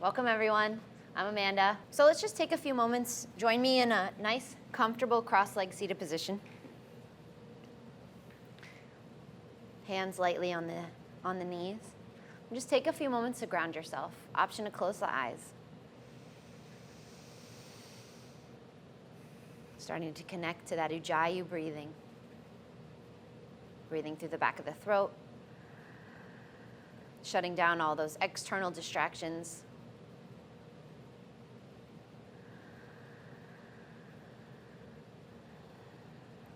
Welcome everyone. I'm Amanda. So let's just take a few moments. Join me in a nice, comfortable cross-legged seated position. Hands lightly on the knees. And just take a few moments to ground yourself. Option to close the eyes. Starting to connect to that Ujjayi breathing. Breathing through the back of the throat. Shutting down all those external distractions.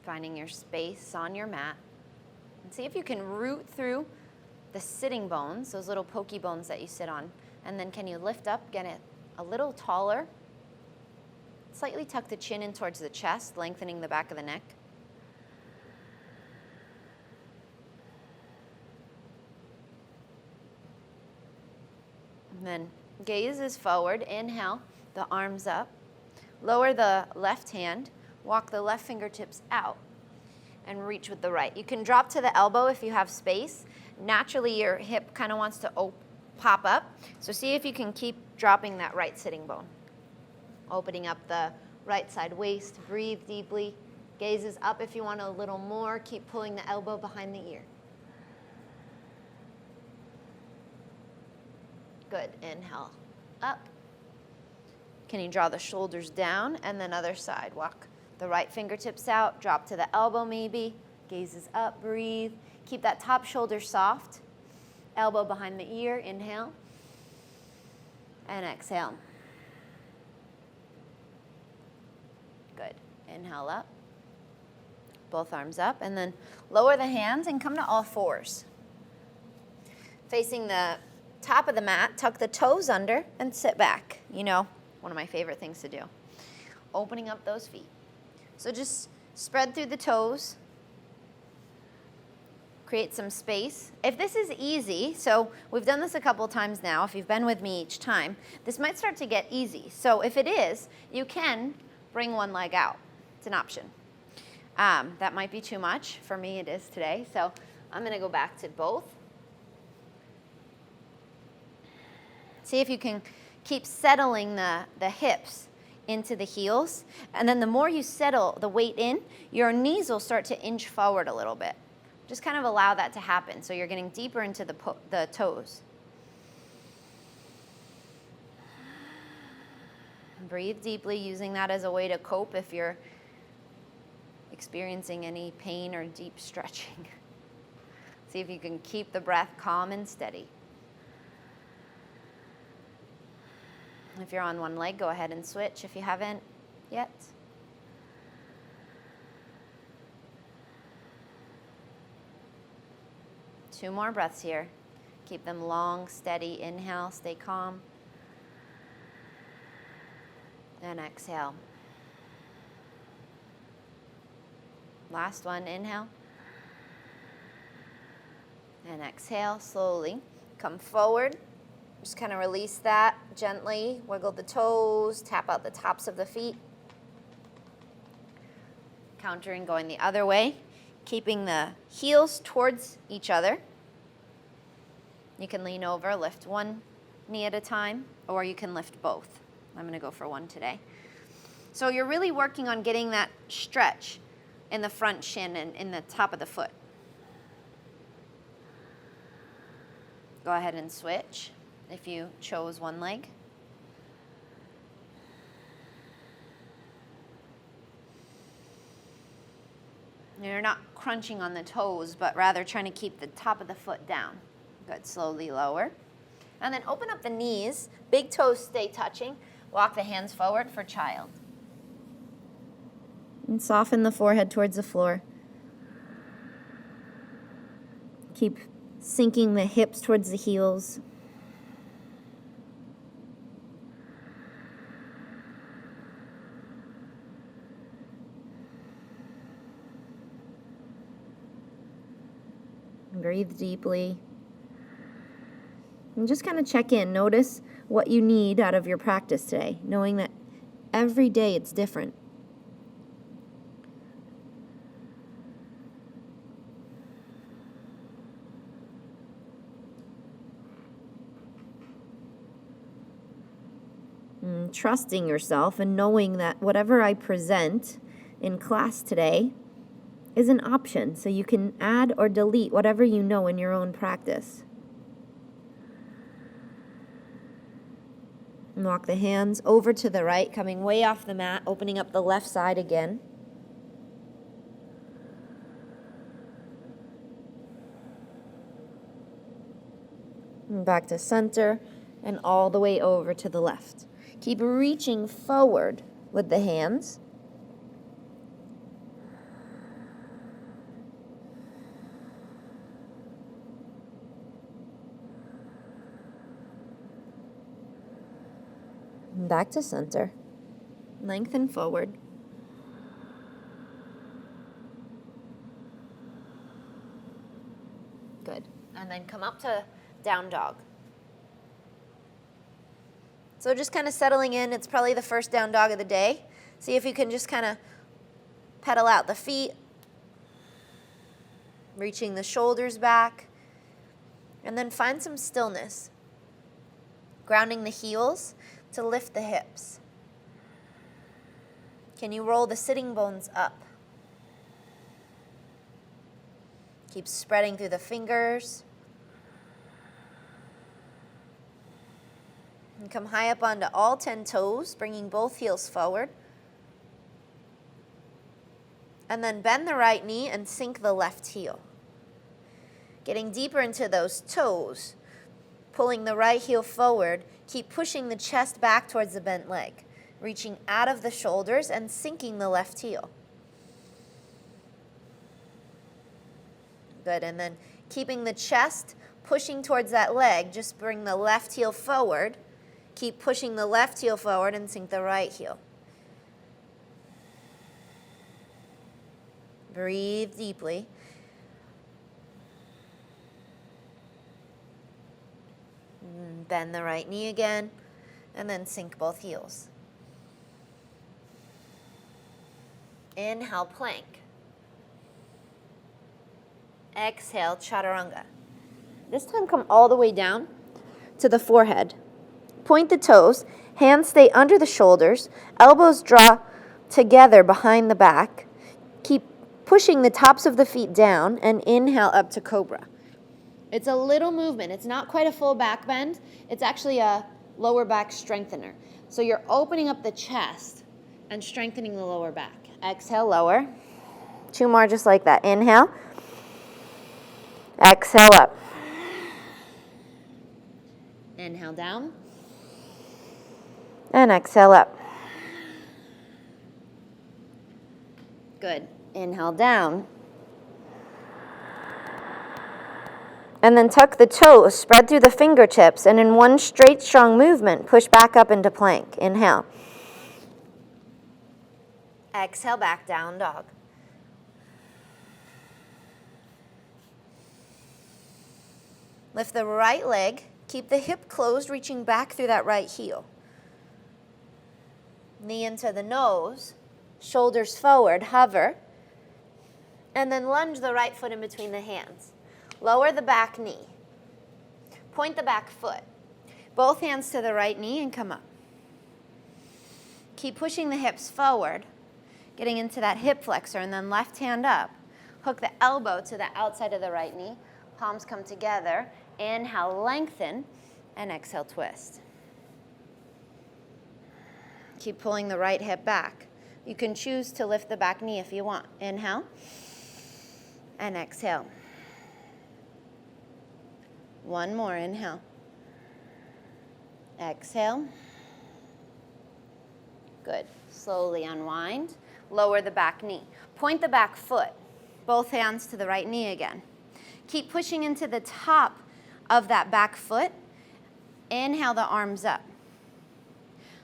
Finding your space on your mat. And see if you can root through the sitting bones, those little pokey bones that you sit on. And then can you lift up, get it a little taller. Slightly tuck the chin in towards the chest, lengthening the back of the neck. And then gaze is forward. Inhale, the arms up. Lower the left hand. Walk the left fingertips out and reach with the right. You can drop to the elbow if you have space. Naturally, your hip kind of wants to pop up. So see if you can keep dropping that right sitting bone. Opening up the right side waist. Breathe deeply. Gaze is up if you want a little more. Keep pulling the elbow behind the ear. Good. Inhale. Up. Can you draw the shoulders down? And then other side. Walk the right fingertips out, drop to the elbow maybe, gaze is up, breathe. Keep that top shoulder soft, elbow behind the ear, inhale, and exhale. Good, inhale up, both arms up, and then lower the hands and come to all fours. Facing the top of the mat, tuck the toes under and sit back. You know, one of my favorite things to do. Opening up those feet. So just spread through the toes. Create some space. If this is easy, so we've done this a couple times now, if you've been with me each time, this might start to get easy. So if it is, you can bring one leg out. It's an option. That might be too much. For me, it is today. So I'm going to go back to both. See if you can keep settling the hips into the heels, and then the more you settle the weight in, your knees will start to inch forward a little bit. Just kind of allow that to happen, so you're getting deeper into the toes. Breathe deeply, using that as a way to cope if you're experiencing any pain or deep stretching. See if you can keep the breath calm and steady. If you're on one leg, go ahead and switch if you haven't yet. Two more breaths here. Keep them long, steady. Inhale, stay calm. And exhale. Last one, inhale. And exhale slowly. Come forward. Just kind of release that gently. Wiggle the toes, tap out the tops of the feet. Countering, going the other way. Keeping the heels towards each other. You can lean over, lift one knee at a time, or you can lift both. I'm going to go for one today. So you're really working on getting that stretch in the front shin and in the top of the foot. Go ahead and switch if you chose one leg. You're not crunching on the toes, but rather trying to keep the top of the foot down. Good, slowly lower. And then open up the knees. Big toes stay touching. Walk the hands forward for child. And soften the forehead towards the floor. Keep sinking the hips towards the heels. Breathe deeply. And just kind of check in. Notice what you need out of your practice today, knowing that every day it's different. trusting yourself and knowing that whatever I present in class today is an option. So you can add or delete whatever you know in your own practice. And walk the hands over to the right, coming way off the mat, opening up the left side again. And back to center and all the way over to the left. Keep reaching forward with the hands. Back to center. Lengthen forward. Good. And then come up to down dog. So just kind of settling in. It's probably the first down dog of the day. See if you can just kind of pedal out the feet, reaching the shoulders back, and then find some stillness. Grounding the heels to lift the hips. Can you roll the sitting bones up? Keep spreading through the fingers. And come high up onto all 10 toes, bringing both heels forward. And then bend the right knee and sink the left heel. Getting deeper into those toes, pulling the right heel forward, keep pushing the chest back towards the bent leg, reaching out of the shoulders and sinking the left heel. Good, and then keeping the chest pushing towards that leg, just bring the left heel forward. Keep pushing the left heel forward and sink the right heel. Breathe deeply. Bend the right knee again, and then sink both heels. Inhale, plank. Exhale, chaturanga. This time come all the way down to the forehead. Point the toes, hands stay under the shoulders, elbows draw together behind the back. Keep pushing the tops of the feet down and inhale up to cobra. It's a little movement. It's not quite a full back bend. It's actually a lower back strengthener. So you're opening up the chest and strengthening the lower back. Exhale, lower. 2 more just like that. Inhale. Exhale up. Inhale down. And exhale up. Good. Inhale down. And then tuck the toes, spread through the fingertips, and in one straight, strong movement, push back up into plank. Inhale. Exhale, back down dog. Lift the right leg, keep the hip closed, reaching back through that right heel. Knee into the nose, shoulders forward, hover, and then lunge the right foot in between the hands. Lower the back knee. Point the back foot. Both hands to the right knee and come up. Keep pushing the hips forward, getting into that hip flexor, and then left hand up. Hook the elbow to the outside of the right knee. Palms come together. Inhale, lengthen, and exhale, twist. Keep pulling the right hip back. You can choose to lift the back knee if you want. Inhale, and exhale. 1 more, inhale. Exhale. Good. Slowly unwind. Lower the back knee. Point the back foot. Both hands to the right knee again. Keep pushing into the top of that back foot. Inhale the arms up.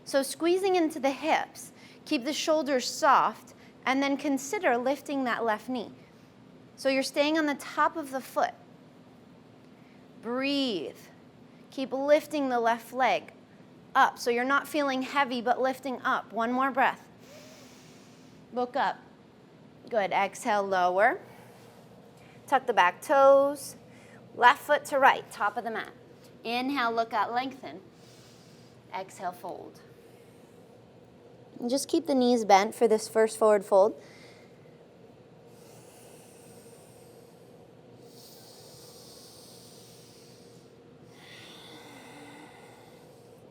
So squeezing into the hips. Keep the shoulders soft, and then consider lifting that left knee. So you're staying on the top of the foot. Breathe. Keep lifting the left leg up. So you're not feeling heavy, but lifting up. 1 more breath. Look up. Good. Exhale, lower. Tuck the back toes. Left foot to right, top of the mat. Inhale, look out, lengthen. Exhale, fold. And just keep the knees bent for this first forward fold.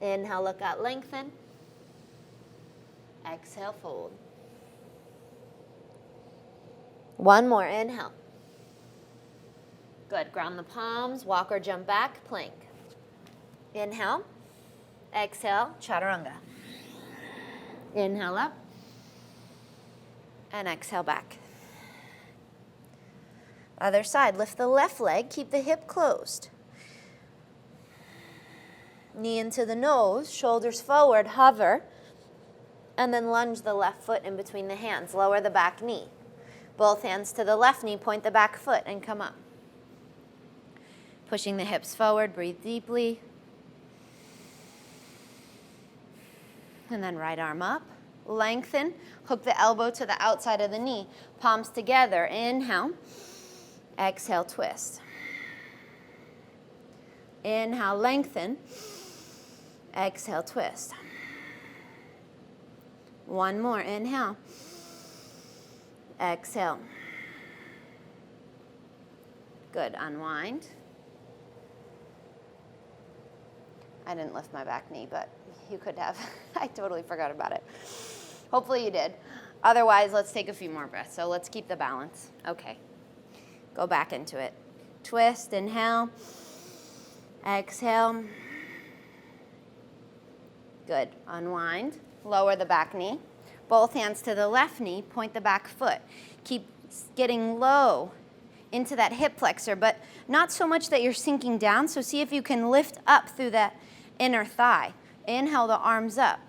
Inhale, look out, lengthen. Exhale, fold. One more, inhale. Good, ground the palms, walk or jump back, plank. Inhale, exhale, chaturanga. Inhale up, and exhale back. Other side, lift the left leg, keep the hip closed. Knee into the nose, shoulders forward, hover, and then lunge the left foot in between the hands. Lower the back knee. Both hands to the left knee, point the back foot, and come up. Pushing the hips forward, breathe deeply. And then right arm up, lengthen, hook the elbow to the outside of the knee, palms together, inhale, exhale, twist. Inhale, lengthen, exhale, twist. One more, inhale, exhale. Good, unwind. I didn't lift my back knee, but you could have. I totally forgot about it. Hopefully you did. Otherwise, let's take a few more breaths. So let's keep the balance. Okay. Go back into it. Twist, inhale, exhale. Good. Unwind. Lower the back knee. Both hands to the left knee. Point the back foot. Keep getting low into that hip flexor, but not so much that you're sinking down. So see if you can lift up through that inner thigh. Inhale the arms up.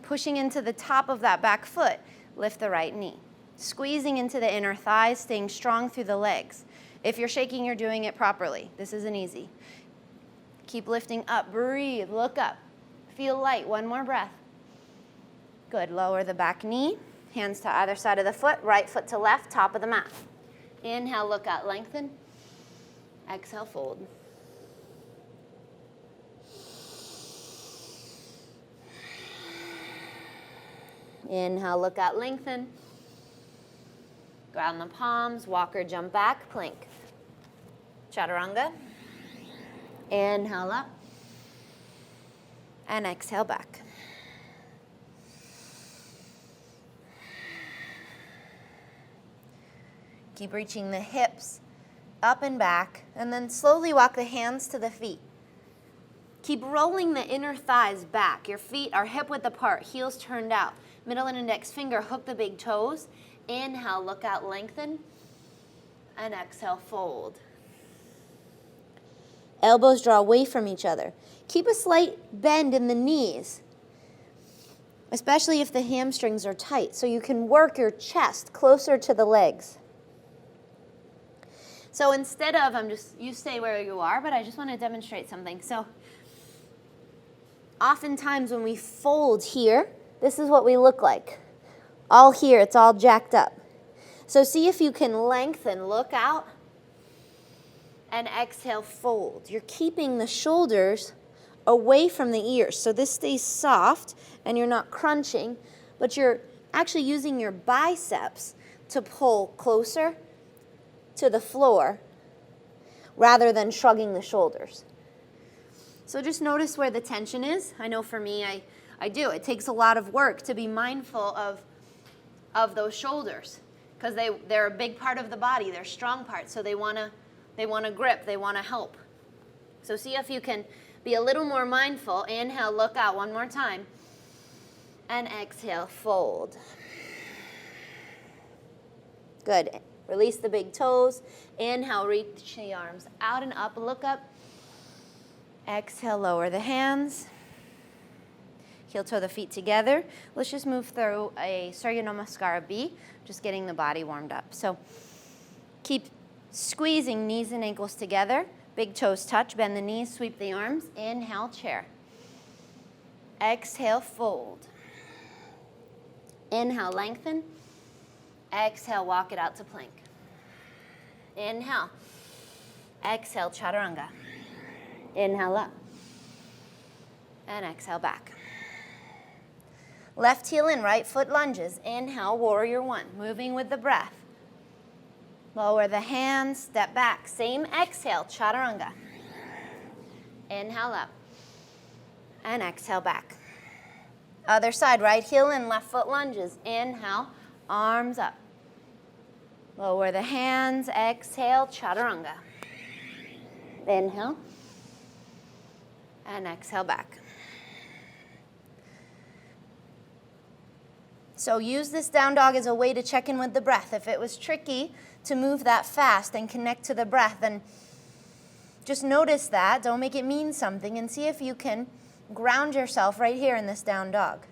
Pushing into the top of that back foot. Lift the right knee. Squeezing into the inner thighs, staying strong through the legs. If you're shaking, you're doing it properly. This isn't easy. Keep lifting up. Breathe. Look up. Feel light. One more breath. Good. Lower the back knee. Hands to either side of the foot. Right foot to left. Top of the mat. Inhale. Look out. Lengthen. Exhale. Fold. Inhale. Look out. Lengthen. Ground the palms. Walk or jump back. Plank. Chaturanga. Inhale up. And exhale back. Keep reaching the hips up and back, and then slowly walk the hands to the feet. Keep rolling the inner thighs back. Your feet are hip width apart, heels turned out. Middle and index finger, hook the big toes. Inhale, look out, lengthen. And exhale, fold. Elbows draw away from each other. Keep a slight bend in the knees, especially if the hamstrings are tight, so you can work your chest closer to the legs. So instead of, you stay where you are, but I just want to demonstrate something. So oftentimes when we fold here, this is what we look like. All here, it's all jacked up. So see if you can lengthen, look out, and exhale, fold. You're keeping the shoulders away from the ears. So this stays soft and you're not crunching, but you're actually using your biceps to pull closer to the floor rather than shrugging the shoulders. So just notice where the tension is. I know for me, I do. It takes a lot of work to be mindful of those shoulders because they're a big part of the body. They're strong parts, so they want to grip. They want to help. So see if you can be a little more mindful. Inhale, look out one more time. And exhale, fold. Good. Release the big toes. Inhale, reach the arms out and up. Look up. Exhale, lower the hands. Heel toe the feet together. Let's just move through a Surya Namaskara B, just getting the body warmed up. So keep squeezing knees and ankles together. Big toes touch, bend the knees, sweep the arms. Inhale, chair. Exhale, fold. Inhale, lengthen. Exhale, walk it out to plank. Inhale. Exhale, chaturanga. Inhale up. And exhale back. Left heel in, right foot lunges. Inhale, warrior one, moving with the breath. Lower the hands, step back. Same exhale, chaturanga. Inhale up. And exhale back. Other side, right heel in, left foot lunges. Inhale, arms up. Lower the hands, exhale, chaturanga. Inhale. And exhale back. So use this down dog as a way to check in with the breath. If it was tricky to move that fast and connect to the breath, then just notice that. Don't make it mean something, and see if you can ground yourself right here in this down dog.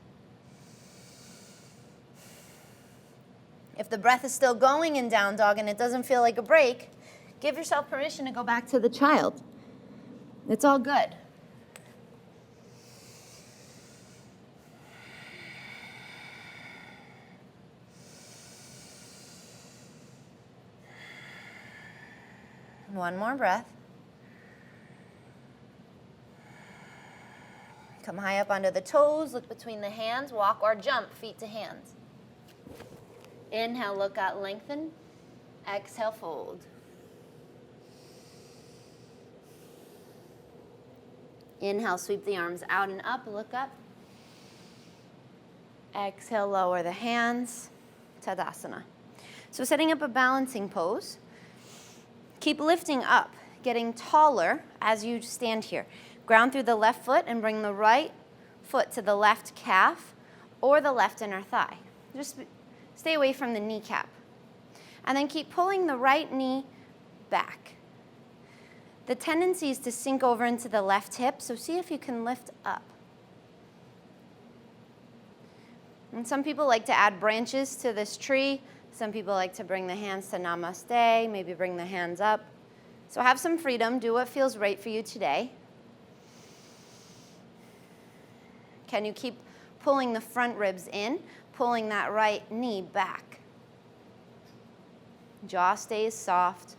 If the breath is still going in down dog and it doesn't feel like a break, give yourself permission to go back to the child. It's all good. One more breath. Come high up onto the toes, look between the hands, walk or jump, feet to hands. Inhale, look out, lengthen. Exhale, fold. Inhale, sweep the arms out and up, look up. Exhale, lower the hands, Tadasana. So setting up a balancing pose. Keep lifting up, getting taller as you stand here. Ground through the left foot and bring the right foot to the left calf or the left inner thigh. Just stay away from the kneecap. And then keep pulling the right knee back. The tendency is to sink over into the left hip, so see if you can lift up. And some people like to add branches to this tree. Some people like to bring the hands to namaste, maybe bring the hands up. So have some freedom, do what feels right for you today. Can you keep pulling the front ribs in, pulling that right knee back? Jaw stays soft.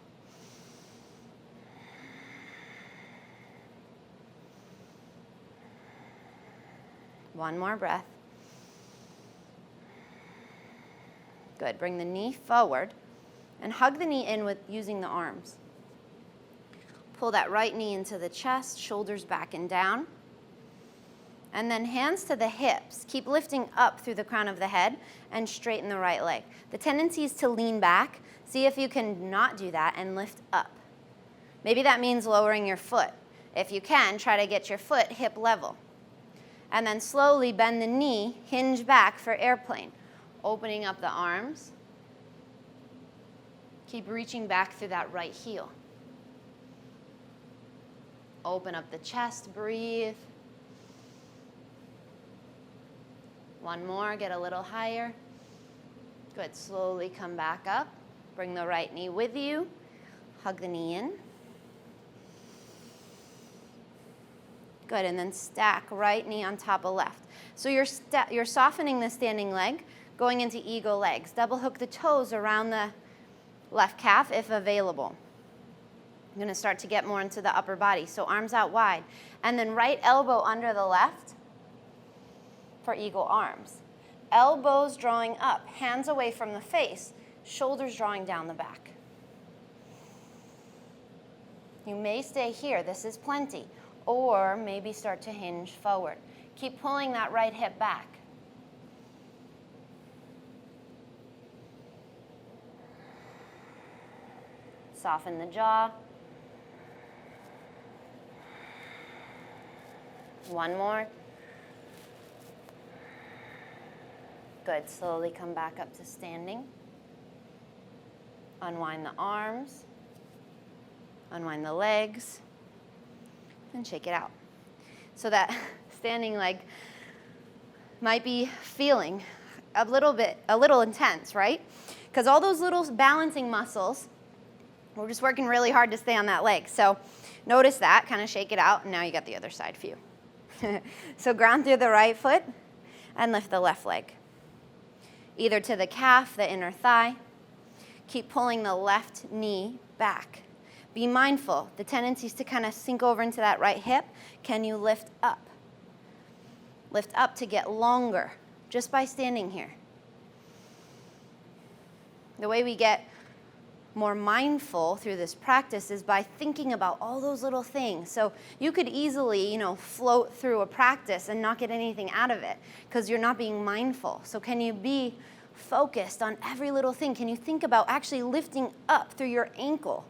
One more breath. Good. Bring the knee forward and hug the knee in with using the arms. Pull that right knee into the chest, shoulders back and down. And then hands to the hips. Keep lifting up through the crown of the head and straighten the right leg. The tendency is to lean back. See if you can not do that and lift up. Maybe that means lowering your foot. If you can, try to get your foot hip level. And then slowly bend the knee, hinge back for airplane. Opening up the arms. Keep reaching back through that right heel. Open up the chest, breathe. One more, get a little higher. Good, slowly come back up. Bring the right knee with you. Hug the knee in. Good, and then stack right knee on top of left. So you're softening the standing leg, going into eagle legs. Double hook the toes around the left calf if available. I'm going to start to get more into the upper body. So arms out wide. And then right elbow under the left for eagle arms. Elbows drawing up, hands away from the face, shoulders drawing down the back. You may stay here, this is plenty, or maybe start to hinge forward. Keep pulling that right hip back. Soften the jaw. One more. Good, slowly come back up to standing. Unwind the arms. Unwind the legs. And shake it out. So that standing leg might be feeling a little intense, right? Because all those little balancing muscles, we're just working really hard to stay on that leg. So notice that, kind of shake it out, and now you got the other side view. So ground through the right foot and lift the left leg. Either to the calf, the inner thigh. Keep pulling the left knee back. Be mindful, the tendency is to kind of sink over into that right hip. Can you lift up? Lift up to get longer. just by standing here. The way we get more mindful through this practice is by thinking about all those little things. So you could easily, float through a practice and not get anything out of it because you're not being mindful. So can you be focused on every little thing? Can you think about actually lifting up through your ankle,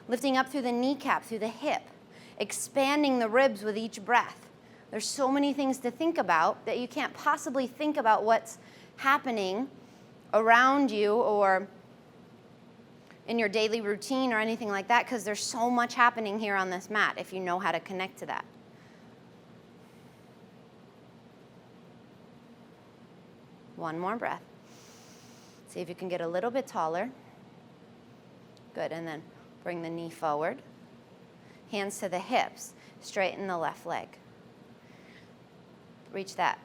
lifting up through the kneecap, through the hip, expanding the ribs with each breath? There's so many things to think about that you can't possibly think about what's happening around you or in your daily routine or anything like that, because there's so much happening here on this mat if you know how to connect to that. One more breath. See if you can get a little bit taller. Good, and then bring the knee forward. Hands to the hips. Straighten the left leg. Reach that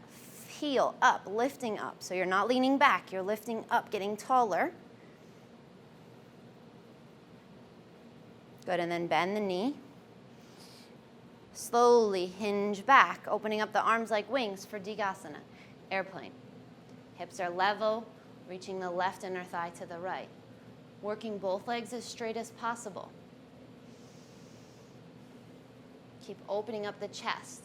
heel up, lifting up. So you're not leaning back, you're lifting up, getting taller. Good, and then bend the knee. Slowly hinge back, opening up the arms like wings for Dandasana, airplane. Hips are level, reaching the left inner thigh to the right. Working both legs as straight as possible. Keep opening up the chest.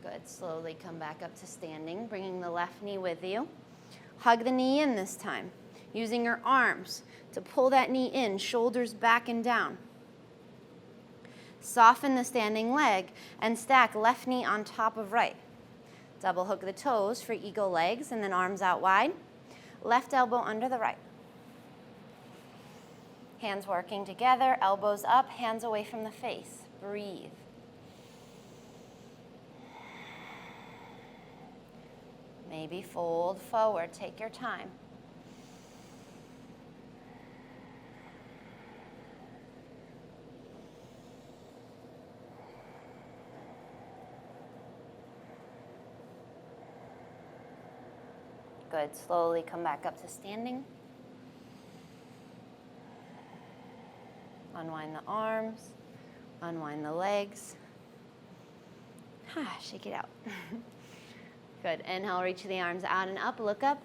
Good, slowly come back up to standing, bringing the left knee with you. Hug the knee in this time. Using your arms to pull that knee in, shoulders back and down. Soften the standing leg and stack left knee on top of right. Double hook the toes for eagle legs and then arms out wide. Left elbow under the right. Hands working together, elbows up, hands away from the face. Breathe. Maybe fold forward, take your time. Good, slowly come back up to standing. Unwind the arms, unwind the legs. Shake it out. Good, inhale, reach the arms out and up, look up.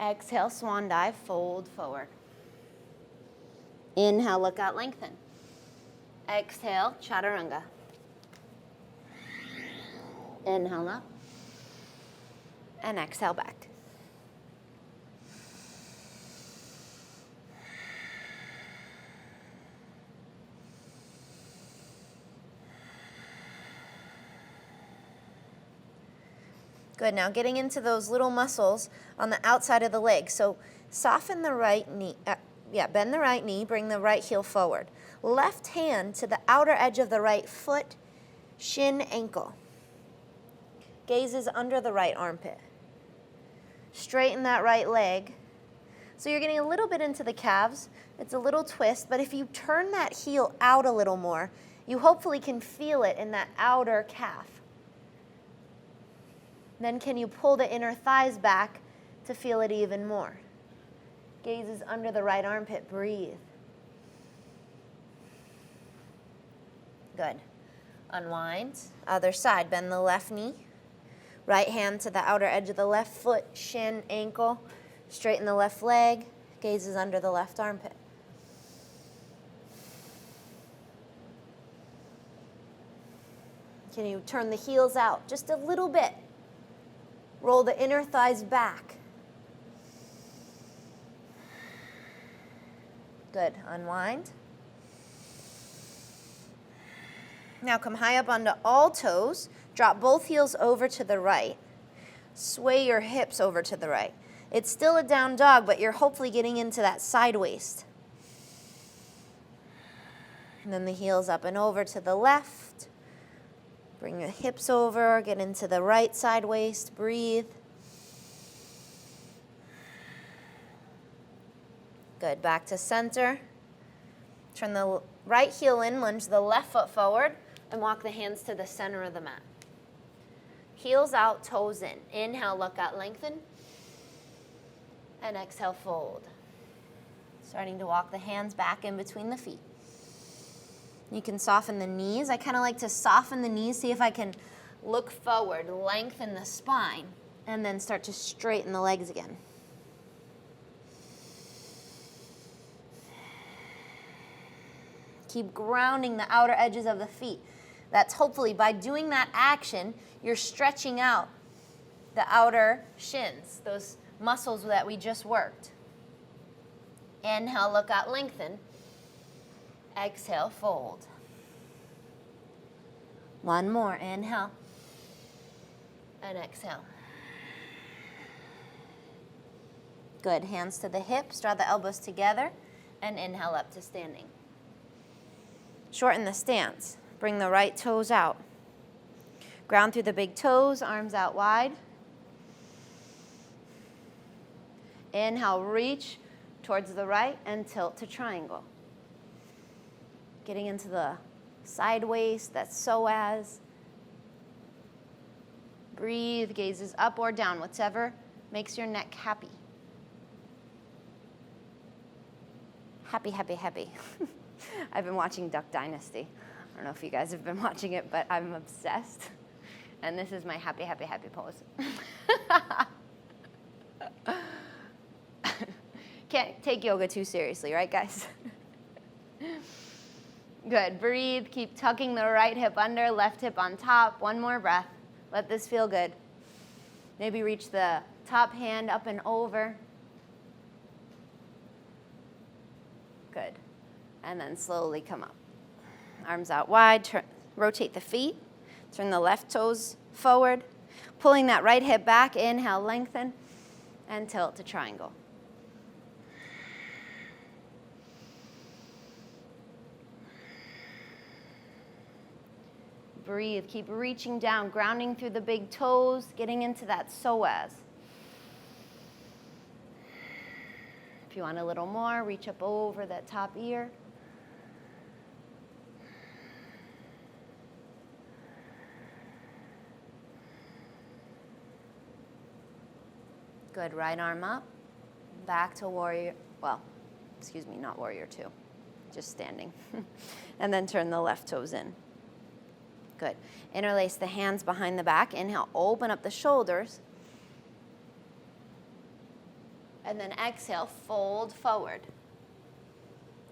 Exhale, swan dive, fold forward. Inhale, look out, lengthen. Exhale, chaturanga. Inhale up. And exhale back. Good, now getting into those little muscles on the outside of the leg. So soften the right knee, bend the right knee, bring the right heel forward. Left hand to the outer edge of the right foot, shin, ankle. Gaze is under the right armpit. Straighten that right leg. So you're getting a little bit into the calves. It's a little twist, but if you turn that heel out a little more, you hopefully can feel it in that outer calf. Then can you pull the inner thighs back to feel it even more? Gaze is under the right armpit. Breathe. Good. Unwind. Other side. Bend the left knee. Right hand to the outer edge of the left foot, shin, ankle. Straighten the left leg. Gaze is under the left armpit. Can you turn the heels out just a little bit? Roll the inner thighs back. Good. Unwind. Now come high up onto all toes. Drop both heels over to the right. Sway your hips over to the right. It's still a down dog, but you're hopefully getting into that side waist. And then the heels up and over to the left. Bring your hips over, get into the right side waist. Breathe. Good. Back to center. Turn the right heel in, lunge the left foot forward, and walk the hands to the center of the mat. Heels out, toes in. Inhale, look out, lengthen. And exhale, fold. Starting to walk the hands back in between the feet. You can soften the knees. I kind of like to soften the knees, see if I can look forward, lengthen the spine, and then start to straighten the legs again. Keep grounding the outer edges of the feet. That's hopefully by doing that action, you're stretching out the outer shins, those muscles that we just worked. Inhale, look out, lengthen. Exhale, fold. One more, inhale. And exhale. Good, hands to the hips, draw the elbows together, and inhale up to standing. Shorten the stance. Bring the right toes out. Ground through the big toes, arms out wide. Inhale, reach towards the right and tilt to triangle. Getting into the side waist, that's psoas. Breathe, gazes up or down, whatever makes your neck happy. Happy, happy, happy. I've been watching Duck Dynasty. I don't know if you guys have been watching it, but I'm obsessed. And this is my happy, happy, happy pose. Can't take yoga too seriously, right, guys? Good. Breathe. Keep tucking the right hip under, left hip on top. One more breath. Let this feel good. Maybe reach the top hand up and over. Good. And then slowly come up. Arms out wide. Rotate the feet. Turn the left toes forward. Pulling that right hip back. Inhale, lengthen. And tilt to triangle. Breathe. Keep reaching down, grounding through the big toes, getting into that psoas. If you want a little more, reach up over that top ear. Good. Right arm up. Back to warrior, not warrior two. Just standing. And then turn the left toes in. Good. Interlace the hands behind the back. Inhale, open up the shoulders. And then exhale, fold forward.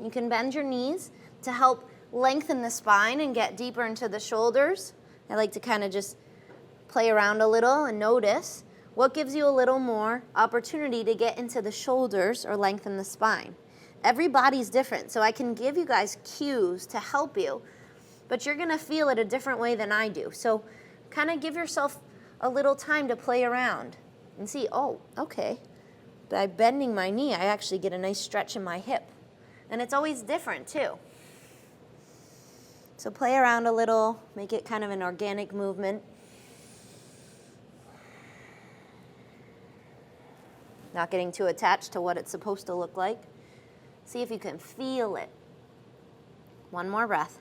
You can bend your knees to help lengthen the spine and get deeper into the shoulders. I like to kind of just play around a little and notice what gives you a little more opportunity to get into the shoulders or lengthen the spine. Every body's different, so I can give you guys cues to help you, but you're gonna feel it a different way than I do. So kind of give yourself a little time to play around and see, oh, okay. By bending my knee, I actually get a nice stretch in my hip. And it's always different too. So play around a little, make it kind of an organic movement. Not getting too attached to what it's supposed to look like. See if you can feel it. One more breath.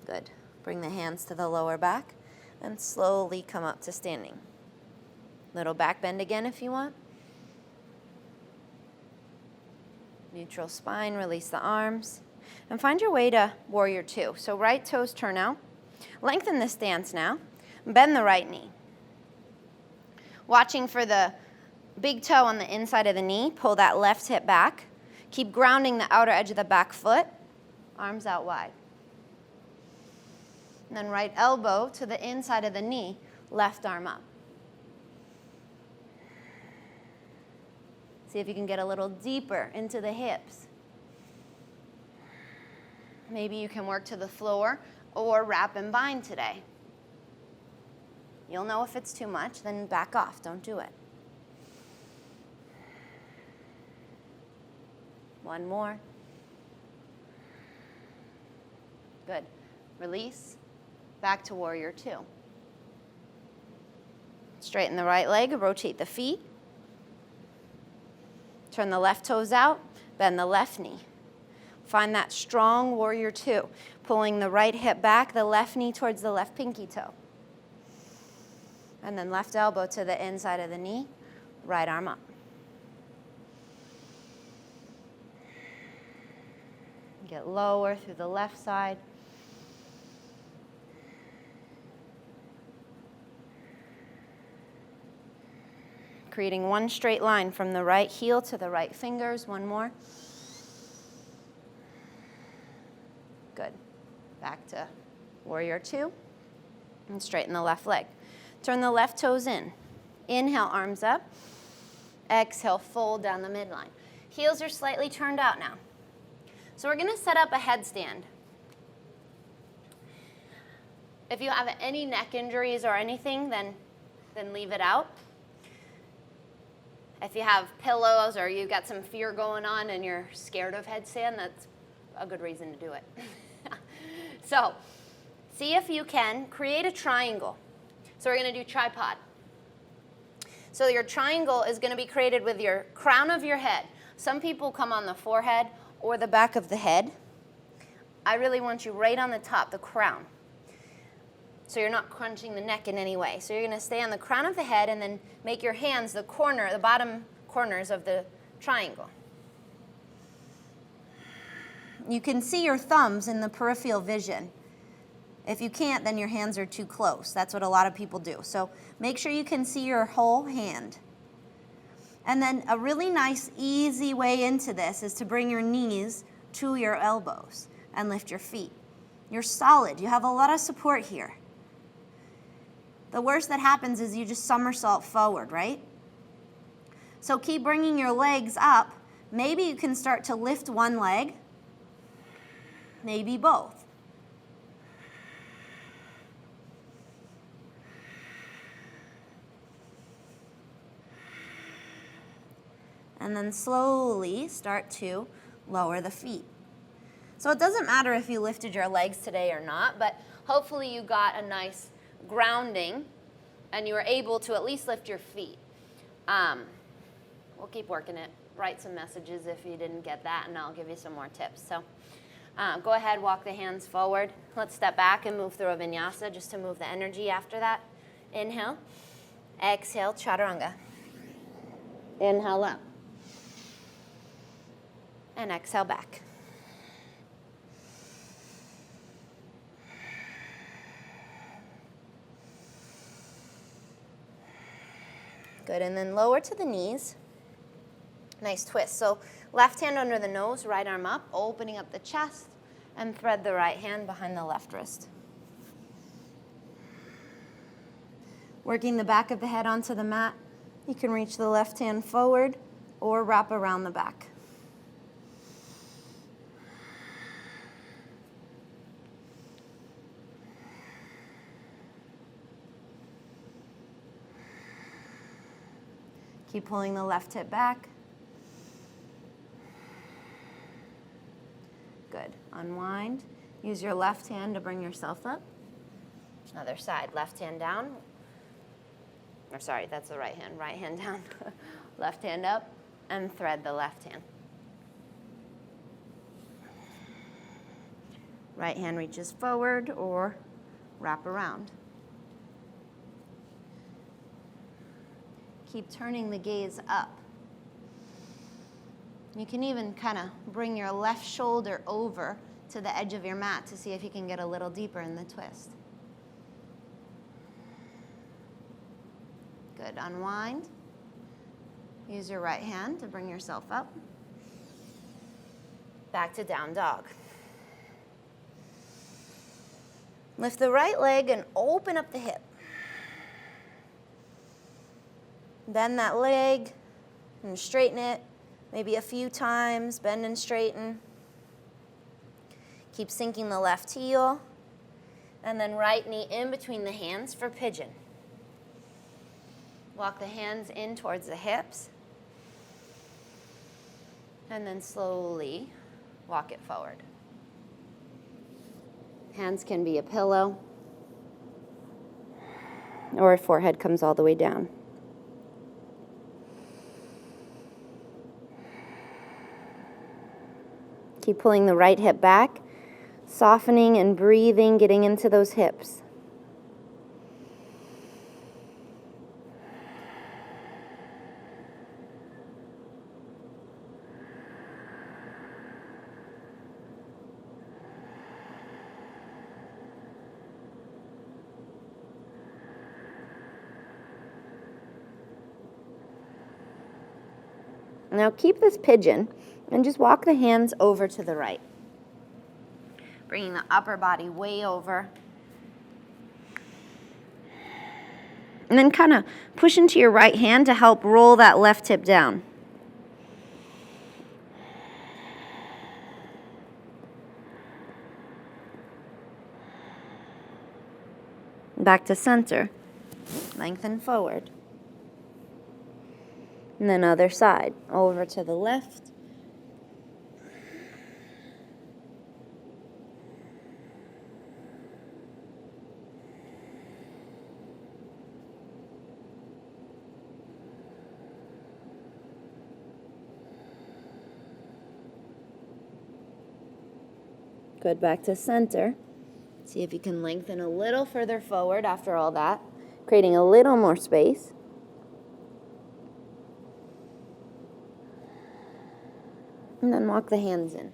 Good. Bring the hands to the lower back and slowly come up to standing. Little back bend again if you want. Neutral spine, release the arms. And find your way to warrior two. So right toes turn out. Lengthen the stance now. Bend the right knee. Watching for the big toe on the inside of the knee. Pull that left hip back. Keep grounding the outer edge of the back foot. Arms out wide. And then right elbow to the inside of the knee. Left arm up. See if you can get a little deeper into the hips. Maybe you can work to the floor or wrap and bind today. You'll know if it's too much, then back off. Don't do it. One more. Good. Release. Back to warrior two. Straighten the right leg, rotate the feet. Turn the left toes out, bend the left knee. Find that strong warrior two, pulling the right hip back, the left knee towards the left pinky toe. And then left elbow to the inside of the knee, right arm up. Get lower through the left side. Creating one straight line from the right heel to the right fingers. One more. Good. Back to warrior two. And straighten the left leg. Turn the left toes in. Inhale, arms up. Exhale, fold down the midline. Heels are slightly turned out now. So we're going to set up a headstand. If you have any neck injuries or anything, then leave it out. If you have pillows or you've got some fear going on and you're scared of headstand, that's a good reason to do it. So, see if you can create a triangle. So we're going to do tripod. So your triangle is going to be created with your crown of your head. Some people come on the forehead or the back of the head. I really want you right on the top, the crown. So you're not crunching the neck in any way. So you're going to stay on the crown of the head and then make your hands the bottom corners of the triangle. You can see your thumbs in the peripheral vision. If you can't, then your hands are too close. That's what a lot of people do. So make sure you can see your whole hand. And then a really nice, easy way into this is to bring your knees to your elbows and lift your feet. You're solid. You have a lot of support here. The worst that happens is you just somersault forward, right? So keep bringing your legs up. Maybe you can start to lift one leg, maybe both. And then slowly start to lower the feet. So it doesn't matter if you lifted your legs today or not, but hopefully you got a nice grounding and you were able to at least lift your feet. We'll keep working it. Write some messages if you didn't get that, and I'll give you some more tips. So go ahead, walk the hands forward. Let's step back and move through a vinyasa just to move the energy after that. Inhale. Exhale, chaturanga. Inhale up. And exhale back. Good, and then lower to the knees. Nice twist. So left hand under the nose, right arm up, opening up the chest, and thread the right hand behind the left wrist. Working the back of the head onto the mat, you can reach the left hand forward or wrap around the back. Keep pulling the left hip back. Good. Unwind. Use your left hand to bring yourself up. Other side. Left hand down. Or sorry, that's the right hand. Right hand down. Left hand up. And thread the left hand. Right hand reaches forward or wrap around. Keep turning the gaze up. You can even kind of bring your left shoulder over to the edge of your mat to see if you can get a little deeper in the twist. Good. Unwind. Use your right hand to bring yourself up. Back to down dog. Lift the right leg and open up the hip. Bend that leg and straighten it, maybe a few times, bend and straighten. Keep sinking the left heel, and then right knee in between the hands for pigeon. Walk the hands in towards the hips, and then slowly walk it forward. Hands can be a pillow, or forehead comes all the way down. Keep pulling the right hip back, softening and breathing, getting into those hips. Now keep this pigeon and just walk the hands over to the right. Bringing the upper body way over. And then kind of push into your right hand to help roll that left hip down. Back to center. Lengthen forward. And then other side. Over to the left. Good, back to center. See if you can lengthen a little further forward after all that, creating a little more space. And then walk the hands in.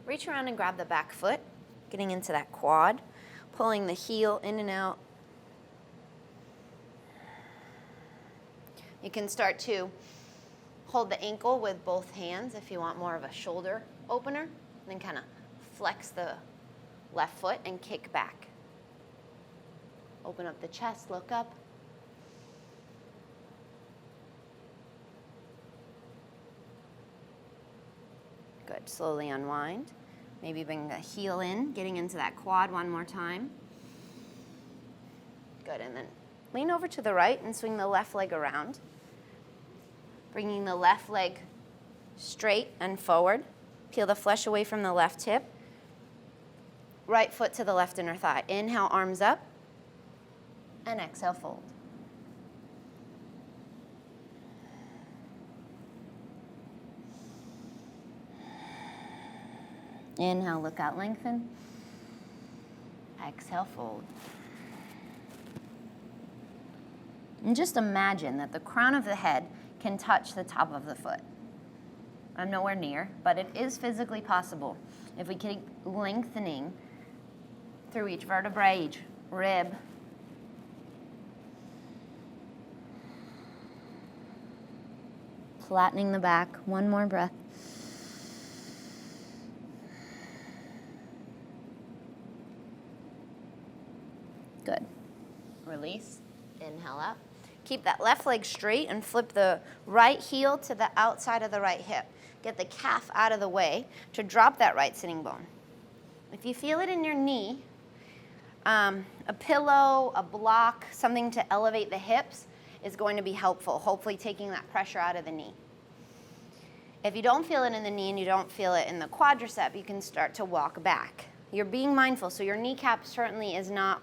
Reach around and grab the back foot, getting into that quad, pulling the heel in and out. You can start to hold the ankle with both hands if you want more of a shoulder opener, and then kind of flex the left foot and kick back. Open up the chest, look up. Good, slowly unwind. Maybe bring the heel in, getting into that quad one more time. Good, and then lean over to the right and swing the left leg around. Bringing the left leg straight and forward. Peel the flesh away from the left hip. Right foot to the left inner thigh. Inhale, arms up. And exhale, fold. Inhale, look out, lengthen. Exhale, fold. And just imagine that the crown of the head can touch the top of the foot. I'm nowhere near, but it is physically possible if we keep lengthening through each vertebrae, each rib. Flattening the back. One more breath. Good. Release. Inhale up. Keep that left leg straight and flip the right heel to the outside of the right hip. Get the calf out of the way to drop that right sitting bone. If you feel it in your knee, a pillow, a block, something to elevate the hips is going to be helpful, hopefully taking that pressure out of the knee. If you don't feel it in the knee and you don't feel it in the quadricep, you can start to walk back. You're being mindful, so your kneecap certainly is not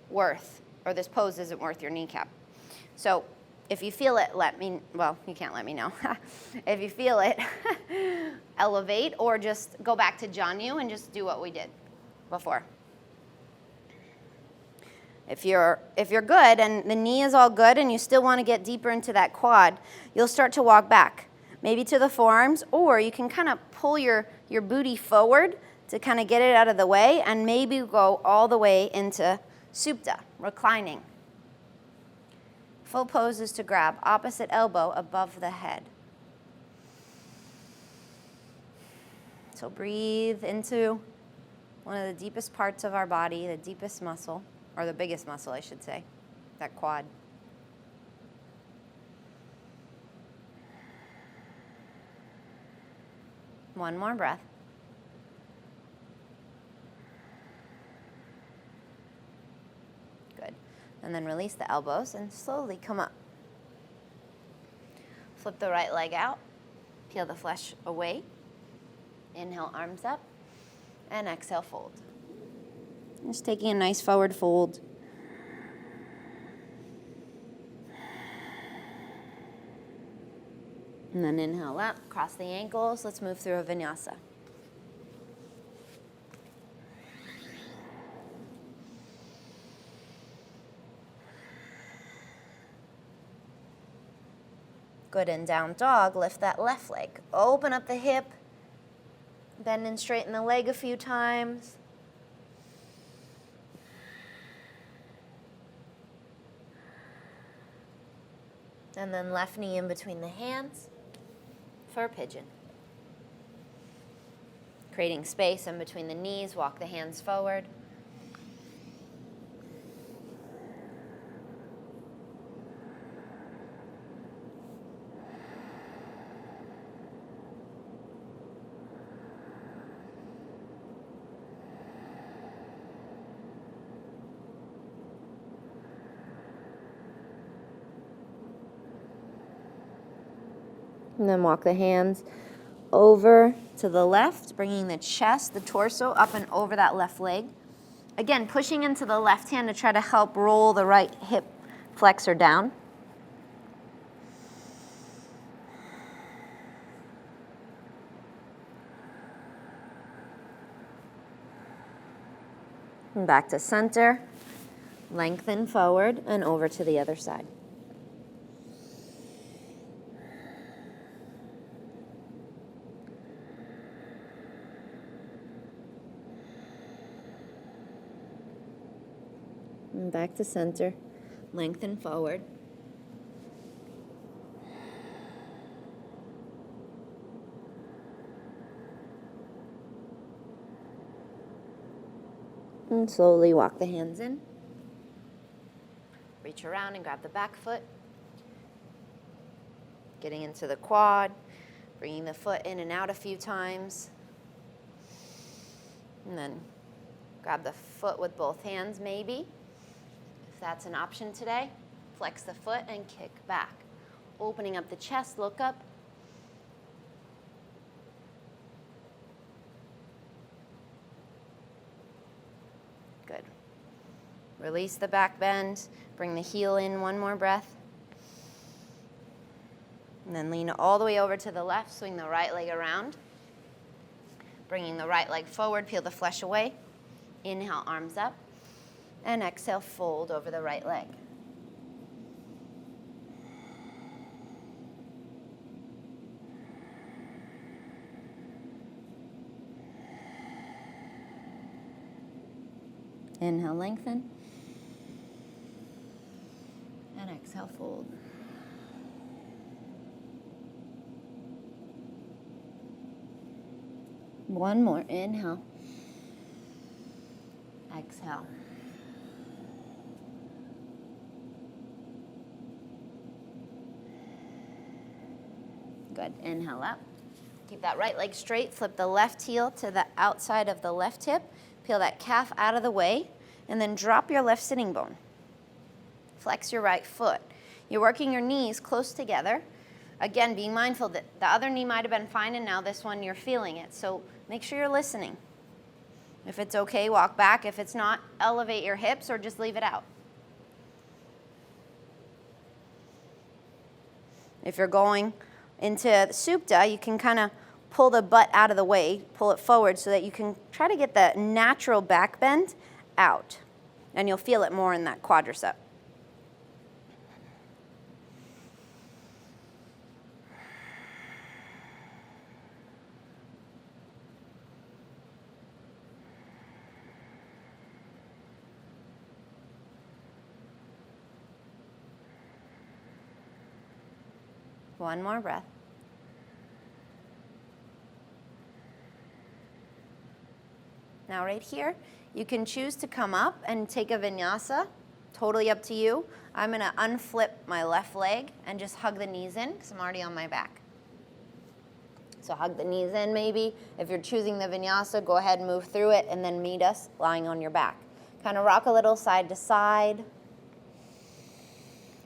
worth, or this pose isn't worth your kneecap. So if you feel it, you can't let me know. If you feel it, elevate, or just go back to Janyu and just do what we did before. If you're good and the knee is all good and you still want to get deeper into that quad, you'll start to walk back, maybe to the forearms, or you can kind of pull your booty forward to kind of get it out of the way, and maybe go all the way into Supta, reclining. Full pose is to grab opposite elbow above the head. So breathe into one of the deepest parts of our body, the deepest muscle, or the biggest muscle, I should say, that quad. One more breath. Good. And then release the elbows and slowly come up. Flip the right leg out. Peel the flesh away. Inhale, arms up. And exhale, fold. Just taking a nice forward fold. And then inhale up, cross the ankles. Let's move through a vinyasa. Good, in down dog, lift that left leg. Open up the hip. Bend and straighten the leg a few times. And then left knee in between the hands for a pigeon. Creating space in between the knees, walk the hands forward. And then walk the hands over to the left, bringing the chest, the torso up and over that left leg. Again, pushing into the left hand to try to help roll the right hip flexor down. And back to center. Lengthen forward and over to the other side. And back to center. Lengthen forward. And slowly walk the hands in. Reach around and grab the back foot. Getting into the quad. Bringing the foot in and out a few times. And then grab the foot with both hands maybe. If that's an option today. Flex the foot and kick back. Opening up the chest, look up. Good. Release the back bend. Bring the heel in, one more breath. And then lean all the way over to the left, swing the right leg around. Bringing the right leg forward, peel the flesh away. Inhale, arms up. And exhale, fold over the right leg. Inhale, lengthen. And exhale, fold. One more, inhale. Exhale. Good, inhale up. Keep that right leg straight, flip the left heel to the outside of the left hip, peel that calf out of the way, and then drop your left sitting bone. Flex your right foot. You're working your knees close together. Again, being mindful that the other knee might have been fine and now this one you're feeling it. So make sure you're listening. If it's okay, walk back. If it's not, elevate your hips or just leave it out. If you're going into Supta, you can kind of pull the butt out of the way, pull it forward so that you can try to get the natural back bend out. And you'll feel it more in that quadricep. One more breath. Now right here, you can choose to come up and take a vinyasa, totally up to you. I'm gonna unflip my left leg and just hug the knees in because I'm already on my back. So hug the knees in maybe. If you're choosing the vinyasa, go ahead and move through it and then meet us lying on your back. Kind of rock a little side to side.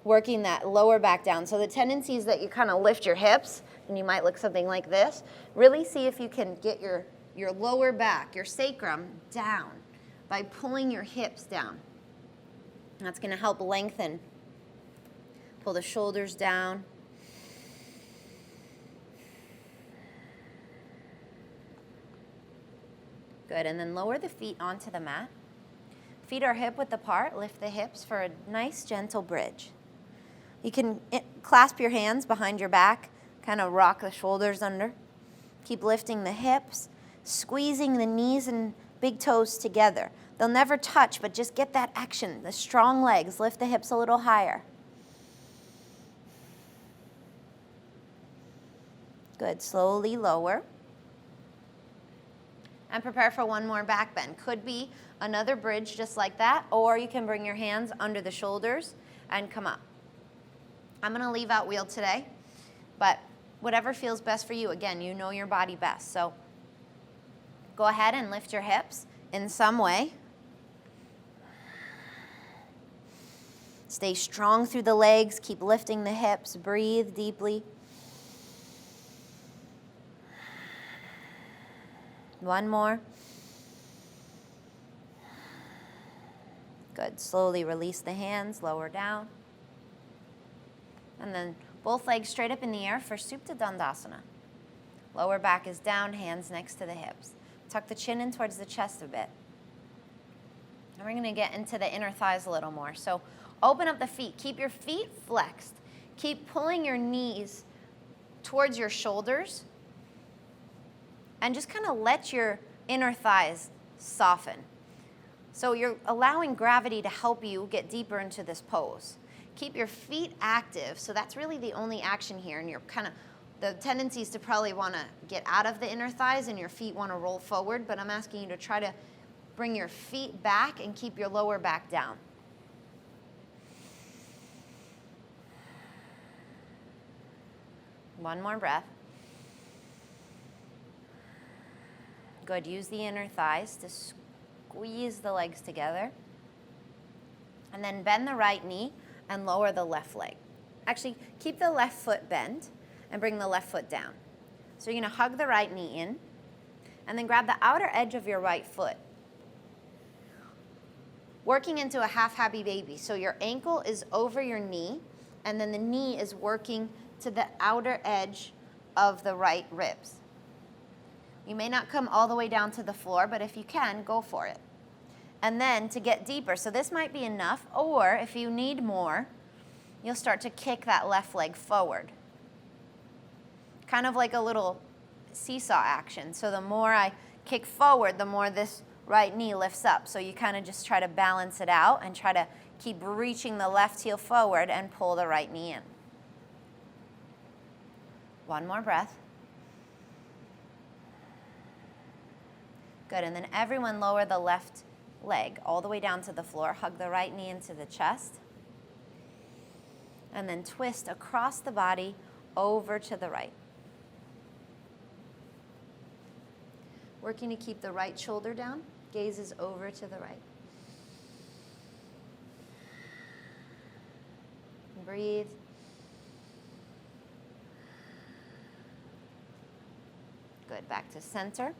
Working that lower back down. So the tendency is that you kind of lift your hips and you might look something like this. Really see if you can get your lower back, your sacrum down by pulling your hips down. That's going to help lengthen. Pull the shoulders down. Good, and then lower the feet onto the mat. Feet are hip width apart. Lift the hips for a nice gentle bridge. You can clasp your hands behind your back, kind of rock the shoulders under. Keep lifting the hips, squeezing the knees and big toes together. They'll never touch, but just get that action. The strong legs, lift the hips a little higher. Good, slowly lower. And prepare for one more back bend. Could be another bridge just like that, or you can bring your hands under the shoulders and come up. I'm gonna leave out wheel today, but whatever feels best for you. Again, you know your body best. So go ahead and lift your hips in some way. Stay strong through the legs. Keep lifting the hips. Breathe deeply. One more. Good. Slowly release the hands, lower down. And then both legs straight up in the air for Supta Dandasana. Lower back is down, hands next to the hips. Tuck the chin in towards the chest a bit. And we're going to get into the inner thighs a little more. So open up the feet. Keep your feet flexed. Keep pulling your knees towards your shoulders. And just kind of let your inner thighs soften. So you're allowing gravity to help you get deeper into this pose. Keep your feet active. So that's really the only action here. And you're kind of, the tendency is to probably want to get out of the inner thighs and your feet want to roll forward. But I'm asking you to try to bring your feet back and keep your lower back down. One more breath. Good. Use the inner thighs to squeeze the legs together. And then bend the right knee and lower the left leg. Actually, keep the left foot bent and bring the left foot down. So you're going to hug the right knee in and then grab the outer edge of your right foot. Working into a half happy baby. So your ankle is over your knee and then the knee is working to the outer edge of the right ribs. You may not come all the way down to the floor, but if you can, go for it. And then to get deeper, so this might be enough, or if you need more, you'll start to kick that left leg forward. Kind of like a little seesaw action. So the more I kick forward, the more this right knee lifts up. So you kind of just try to balance it out and try to keep reaching the left heel forward and pull the right knee in. One more breath. Good, and then everyone lower the left leg all the way down to the floor. Hug the right knee into the chest. And then twist across the body over to the right. Working to keep the right shoulder down. Gaze is over to the right. Breathe. Good, back to center.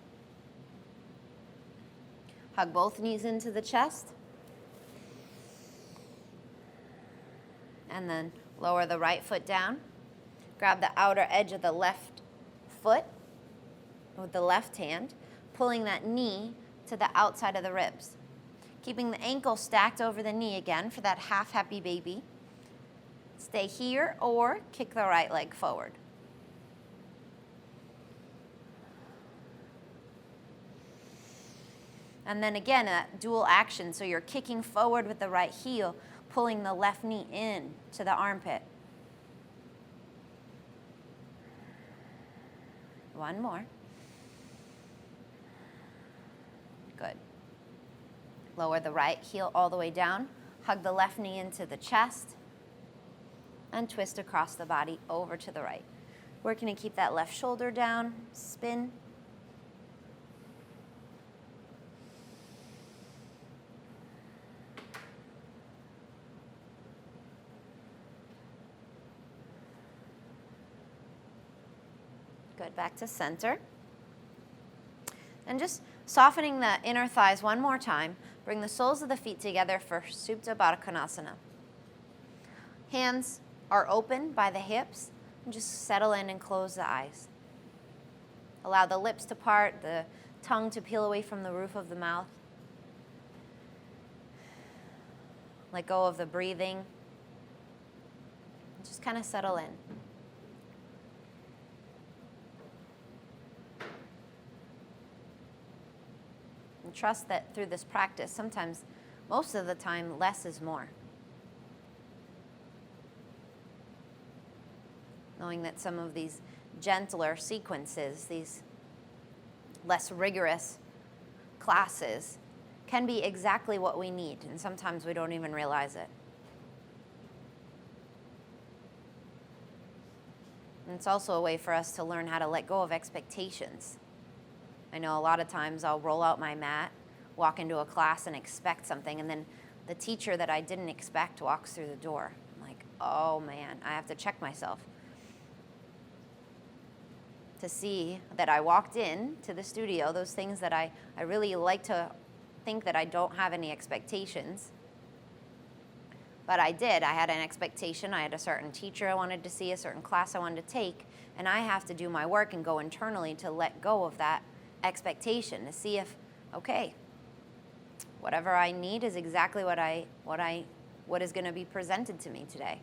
Hug both knees into the chest. And then lower the right foot down. Grab the outer edge of the left foot with the left hand, pulling that knee to the outside of the ribs. Keeping the ankle stacked over the knee again for that half happy baby. Stay here or kick the right leg forward. And then again, a dual action. So you're kicking forward with the right heel, pulling the left knee in to the armpit. One more. Good. Lower the right heel all the way down. Hug the left knee into the chest. And twist across the body over to the right. Working to keep that left shoulder down. Spin. Good, back to center. And just softening the inner thighs one more time. Bring the soles of the feet together for Supta Baddha. Hands are open by the hips. And just settle in and close the eyes. Allow the lips to part, the tongue to peel away from the roof of the mouth. Let go of the breathing. Just kind of settle in. And trust that through this practice, sometimes, most of the time, less is more. Knowing that some of these gentler sequences, these less rigorous classes, can be exactly what we need, and sometimes we don't even realize it. And it's also a way for us to learn how to let go of expectations. I know a lot of times I'll roll out my mat, walk into a class and expect something, and then the teacher that I didn't expect walks through the door. I'm like, oh man, I have to check myself to see that I walked in to the studio, those things that I really like to think that I don't have any expectations. But I did. I had an expectation. I had a certain teacher I wanted to see, a certain class I wanted to take, and I have to do my work and go internally to let go of that expectation to see if, okay, whatever I need is exactly what is going to be presented to me today.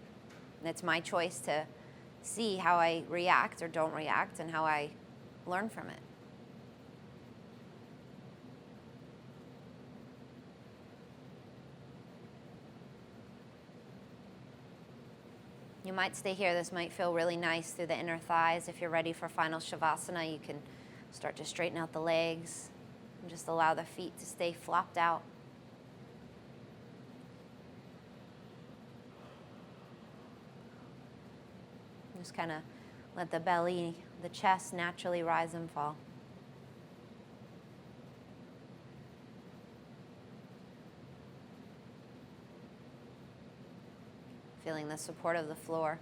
And it's my choice to see how I react or don't react and how I learn from it. You might stay here. This might feel really nice through the inner thighs. If you're ready for final Shavasana, you can start to straighten out the legs and just allow the feet to stay flopped out. Just kind of let the belly, the chest naturally rise and fall. Feeling the support of the floor.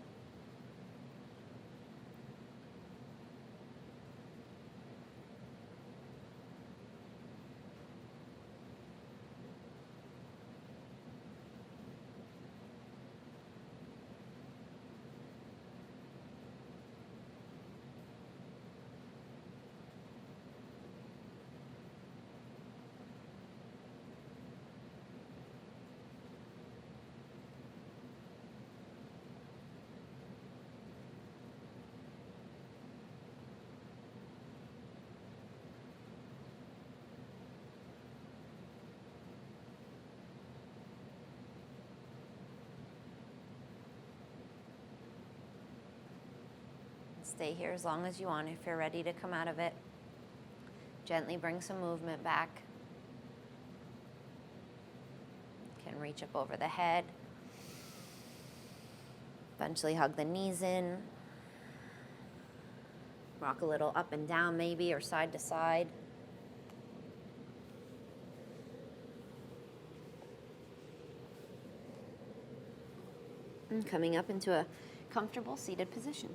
Stay here as long as you want. If you're ready to come out of it, gently bring some movement back. You can reach up over the head. Eventually hug the knees in. Rock a little up and down maybe, or side to side. And coming up into a comfortable seated position.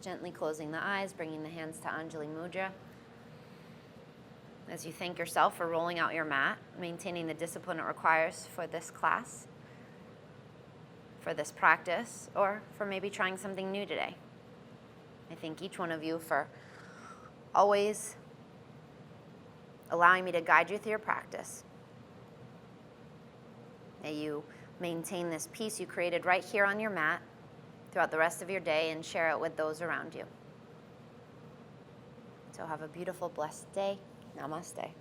Gently closing the eyes, bringing the hands to Anjali Mudra. As you thank yourself for rolling out your mat, maintaining the discipline it requires for this class, for this practice, or for maybe trying something new today. I thank each one of you for always allowing me to guide you through your practice. May you maintain this peace you created right here on your mat throughout the rest of your day and share it with those around you. So have a beautiful, blessed day. Namaste.